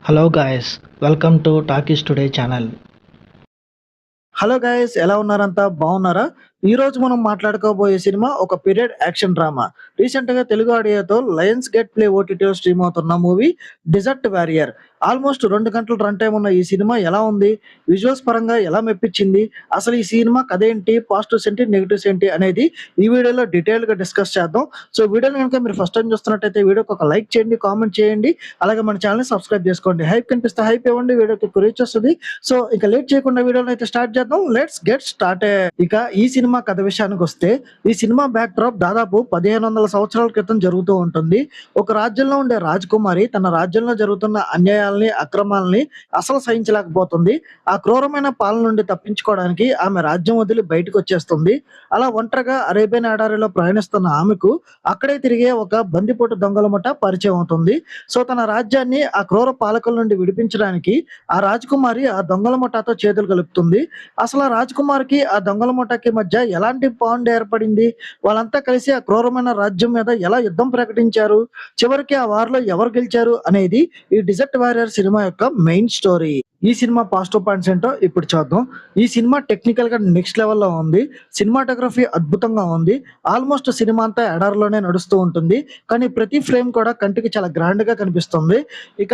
Hello guys, welcome to Talkies Today channel. Hello guys, ఎలా ఉన్నారంతా? బాగున్నారా? ఈ రోజు మనం మాట్లాడుకోబోయే సినిమా ఒక పీరియడ్ యాక్షన్ డ్రామా. రీసెంట్ గా తెలుగు ఆడియోతో లయన్స్ గేట్ ప్లే ఓటీటీలో స్ట్రీమ్ అవుతున్న మూవీ డిజర్ట్ వారియర్. ఆల్మోస్ట్ 2 గంటల రన్ టైం ఉన్న ఈ సినిమా ఎలా ఉంది, విజువల్స్ పరంగా ఎలా మెప్పించింది, అసలు ఈ సినిమా కథ ఏంటి, పాజిటివ్స్ ఏంటి, నెగిటివ్స్ ఏంటి అనేది ఈ వీడియోలో డీటెయిల్ గా డిస్కస్ చేద్దాం. సో వీడియోని కనుక మీరు ఫస్ట్ టైం చూస్తున్నట్టయితే వీడియోకి ఒక లైక్ చేయండి, కామెంట్ చేయండి, అలాగే మన ఛానల్ సబ్స్క్రైబ్ చేసుకోండి. హైప్ కనిపిస్తే హైప్ ఇవ్వండి, వీడియోకి రీచ్ వస్తుంది. సో ఇక లేట్ చేయకుండా వీడియోని అయితే స్టార్ట్ చేద్దాం. Let's get started. ఇక ఈ సినిమా కథ విషయానికి వస్తే, ఈ సినిమా బ్యాక్ డ్రాప్ దాదాపు 1500 సంవత్సరాల క్రితం జరుగుతూ ఉంటుంది. ఒక రాజ్యంలో ఉండే రాజకుమారి తన రాజ్యంలో జరుగుతున్న అన్యాయాల్ని, అక్రమాలని అసలు సహించలేకపోతుంది. ఆ క్రూరమైన పాలన నుండి తప్పించుకోవడానికి ఆమె రాజ్యం వదిలి బయటకు వచ్చేస్తుంది. అలా ఒంటరిగా అరేబియన్ ఎడారిలో ప్రయాణిస్తున్న ఆమెకు అక్కడే తిరిగే ఒక బందిపోటు దొంగల ముఠ పరిచయం అవుతుంది. సో తన రాజ్యాన్ని ఆ క్రూర పాలకుల నుండి విడిపించడానికి ఆ రాజకుమారి ఆ దొంగల ముఠాతో చేతులు కలుపుతుంది. అసలు ఆ రాజకుమారికి ఆ దొంగల ముఠాకి మధ్య ఎలాంటి బాండ్ ఏర్పడింది, వాళ్ళంతా కలిసి ఆ క్రూరమైన రాజ్యం మీద ఎలా యుద్ధం ప్రకటించారు, చివరికి ఆ వారిలో ఎవరు గెలిచారు అనేది ఈ డిజర్ట్ వారియర్ సినిమా యొక్క మెయిన్ స్టోరీ. ఈ సినిమా పాజిటివ్ పాయింట్స్ ఏంటో ఇప్పుడు చూద్దాం. ఈ సినిమా టెక్నికల్ గా నెక్స్ట్ లెవెల్లో ఉంది. సినిమాటోగ్రఫీ అద్భుతంగా ఉంది. ఆల్మోస్ట్ సినిమా అంతా ఎడారిలోనే నడుస్తూ ఉంటుంది, కానీ ప్రతి ఫ్రేమ్ కూడా కంటికి చాలా గ్రాండ్ గా కనిపిస్తుంది. ఇక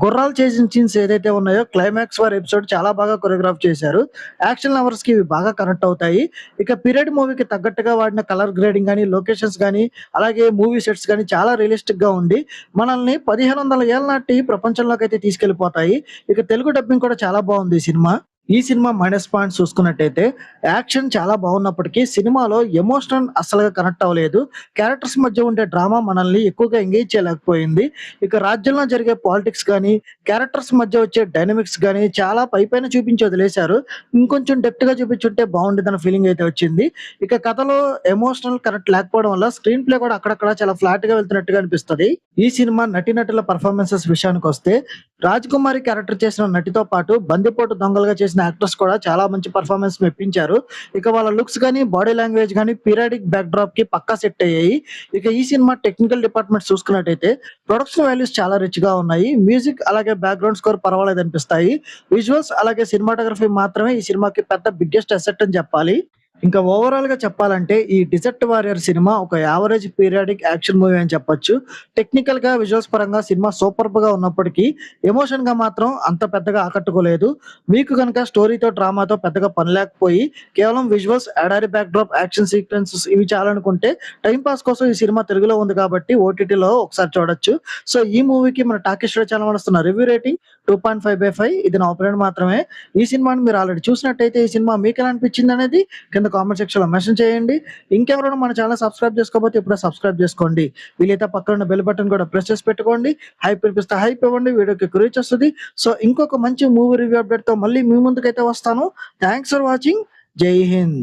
గుర్రాలు చేసిన సీన్స్ ఏదైతే ఉన్నాయో, క్లైమాక్స్ వార్ ఎపిసోడ్ చాలా బాగా కొరియోగ్రాఫ్ చేశారు. యాక్షన్ లవర్స్ కి ఇవి బాగా కనెక్ట్ అవుతాయి. ఇక పీరియడ్ మూవీకి తగ్గట్టుగా వాడిన కలర్ గ్రేడింగ్ కానీ, లొకేషన్స్ కానీ, అలాగే మూవీ సెట్స్ కానీ చాలా రియలిస్టిక్ గా ఉండి మనల్ని 1500 ఏళ్ళ నాటి ప్రపంచంలోకి అయితే తీసుకెళ్లిపోతాయి. ఇక తెలుగు డబ్బింగ్ కూడా చాలా బాగుంది ఈ సినిమా. ఈ సినిమా మైనస్ పాయింట్స్ చూసుకున్నట్టయితే, యాక్షన్ చాలా బాగున్నప్పటికీ సినిమాలో ఎమోషనల్ అస్సలుగా కనెక్ట్ అవ్వలేదు. క్యారెక్టర్స్ మధ్య ఉండే డ్రామా మనల్ని ఎక్కువగా ఎంగేజ్ చేయలేకపోయింది. ఇక రాజ్యంలో జరిగే పాలిటిక్స్ కానీ, క్యారెక్టర్స్ మధ్య వచ్చే డైనమిక్స్ కానీ చాలా పైపైన చూపించి వదిలేశారు. ఇంకొంచెం డెప్త్ గా చూపించుంటే బాగుండేదన్న ఫీలింగ్ అయితే వచ్చింది. ఇక కథలో ఎమోషనల్ కనెక్ట్ లేకపోవడం వల్ల స్క్రీన్ ప్లే కూడా అక్కడక్కడ చాలా ఫ్లాట్ గా వెళ్తున్నట్టుగా అనిపిస్తది. ఈ సినిమా నటీనటుల పర్ఫార్మెన్సెస్ విషయానికి వస్తే, రాజకుమారి క్యారెక్టర్ చేసిన నటితో పాటు బందిపోటు దొంగలుగా చేసిన యాక్టర్స్ కూడా చాలా మంచి పర్ఫార్మెన్స్ మెప్పించారు. ఇక వాళ్ళ లుక్స్ కానీ, బాడీ లాంగ్వేజ్ కానీ పీరియాడిక్ బ్యాక్ డ్రాప్ కి పక్కా సెట్ అయ్యాయి. ఇక ఈ సినిమా టెక్నికల్ డిపార్ట్మెంట్ చూసుకున్నట్టయితే, ప్రొడక్షన్ వాల్యూస్ చాలా రిచ్ గా ఉన్నాయి. మ్యూజిక్ అలాగే బ్యాక్గ్రౌండ్ స్కోర్ పర్వాలేదు అనిపిస్తాయి. విజువల్స్ అలాగే సినిమాటోగ్రఫీ మాత్రమే ఈ సినిమాకి పెద్ద బిగ్గెస్ట్ అసెట్ అని చెప్పాలి. ఇంకా ఓవరాల్ గా చెప్పాలంటే, ఈ డిజర్ట్ వారియర్ సినిమా ఒక యావరేజ్ పీరియాడిక్ యాక్షన్ మూవీ అని చెప్పొచ్చు. టెక్నికల్ గా, విజువల్స్ పరంగా సినిమా సూపర్బ్ గా ఉన్నప్పటికీ ఎమోషన్ గా మాత్రం అంత పెద్దగా ఆకట్టుకోలేదు. మీకు కనుక స్టోరీతో, డ్రామాతో పెద్దగా పని లేకపోయి కేవలం విజువల్స్, ఎడారి బ్యాక్ డ్రాప్, యాక్షన్ సీక్వెన్సెస్ ఇవి చాలనుకుంటే, టైం పాస్ కోసం ఈ సినిమా తెలుగులో ఉంది కాబట్టి ఓటీటీలో ఒకసారి చూడొచ్చు. సో ఈ మూవీకి మన టాకీస్ ఛానల్ వస్తున్న రివ్యూ రేటింగ్ 2.5/5. ఇది నా ఒపీనియన్ మాత్రమే. ఈ సినిమాని మీరు ఆల్రెడీ చూసినట్టయితే ఈ సినిమా మీకు ఎలా అనిపించింది అనేది కింద కామెంట్ సెక్షన్ లో మెన్షన్ చేయండి. ఇంకెవరైనా మన ఛానల్ సబ్స్క్రైబ్ చేసుకోకపోతే ఇప్పుడే సబ్స్క్రైబ్ చేసుకోండి. వీలైతే పక్కన ఉన్న బెల్ బటన్ కూడా ప్రెస్ చేసి పెట్టుకోండి. హైప్ వినిపిస్తే హైప్ ఇవ్వండి, వీడియోకి రీచ్ వస్తుంది. సో ఇంకొక మంచి మూవీ రివ్యూ అప్డేట్ తో మళ్ళీ మీ ముందుకైతే వస్తాను. Thanks for watching. జై హింద్.